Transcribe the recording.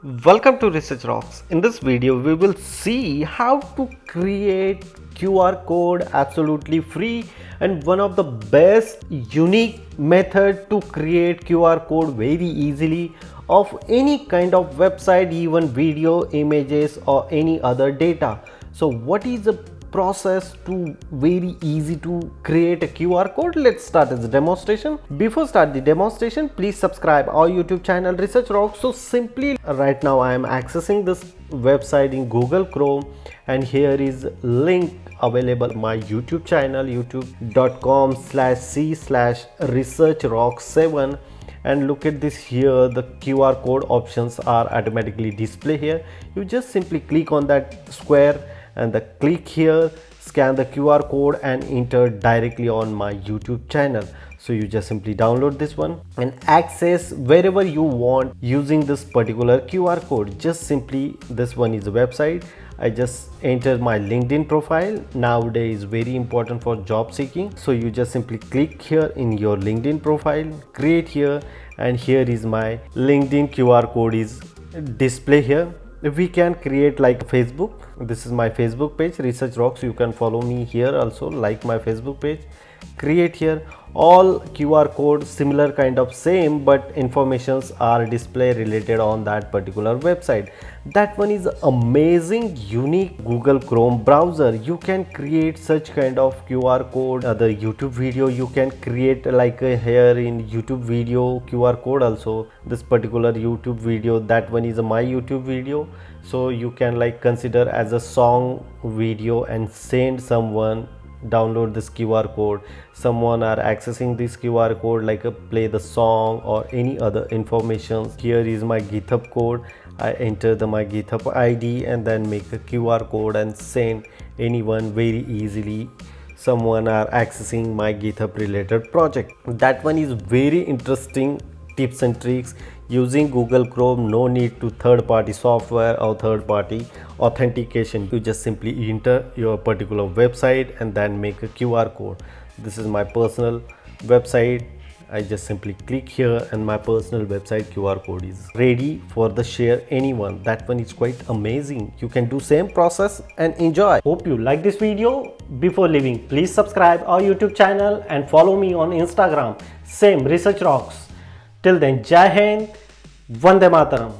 Welcome to Research Rocks. In this video, we will see how to create QR code absolutely free, and one of the best unique method to create QR code very easily of any kind of website, even video, images or any other data. So what is the process to very easy to create a QR code? Let's start this demonstration. Before start the demonstration, please subscribe our YouTube channel Research Rock. So simply right now I am accessing this website in Google Chrome, and here is link available my YouTube channel youtube.com/c/researchrock7. and look at this here, the QR code options are automatically displayed here. You just simply click on that square and the click here, scan the QR code and enter directly on my YouTube channel. So you just simply download this one and access wherever you want using this particular QR code. Just simply, this one is a website. I just enter my LinkedIn profile. Nowadays very important for job seeking. So you just simply click here in your LinkedIn profile, create here, and here is my LinkedIn QR code is display here. We can create like Facebook. This is my Facebook page, Research Rocks. You can follow me here also, like my Facebook page. Create here all QR code similar kind of same, but informations are displayed related on that particular website. That one is amazing unique Google Chrome browser. You can create such kind of QR code. The YouTube video you can create like here in YouTube video QR code also. This particular YouTube video, that one is my YouTube video. So you can like consider as a song video and send someone download this QR code. Someone are accessing this QR code like play the song or any other information. Here is my GitHub code. I enter my GitHub ID and then make a QR code and send anyone very easily. Someone are accessing my GitHub related project. That one is very interesting tips and tricks using Google Chrome. No need to third-party software or third-party authentication. You just simply enter your particular website and then make a QR code. This is my personal website. I just simply click here and my personal website QR code is ready for the share anyone. That one is quite amazing. You can do same process and enjoy. Hope you like this video. Before leaving, please subscribe our YouTube channel and follow me on Instagram. Same Research Rocks. Till then, Jai Hind, Vande Mataram.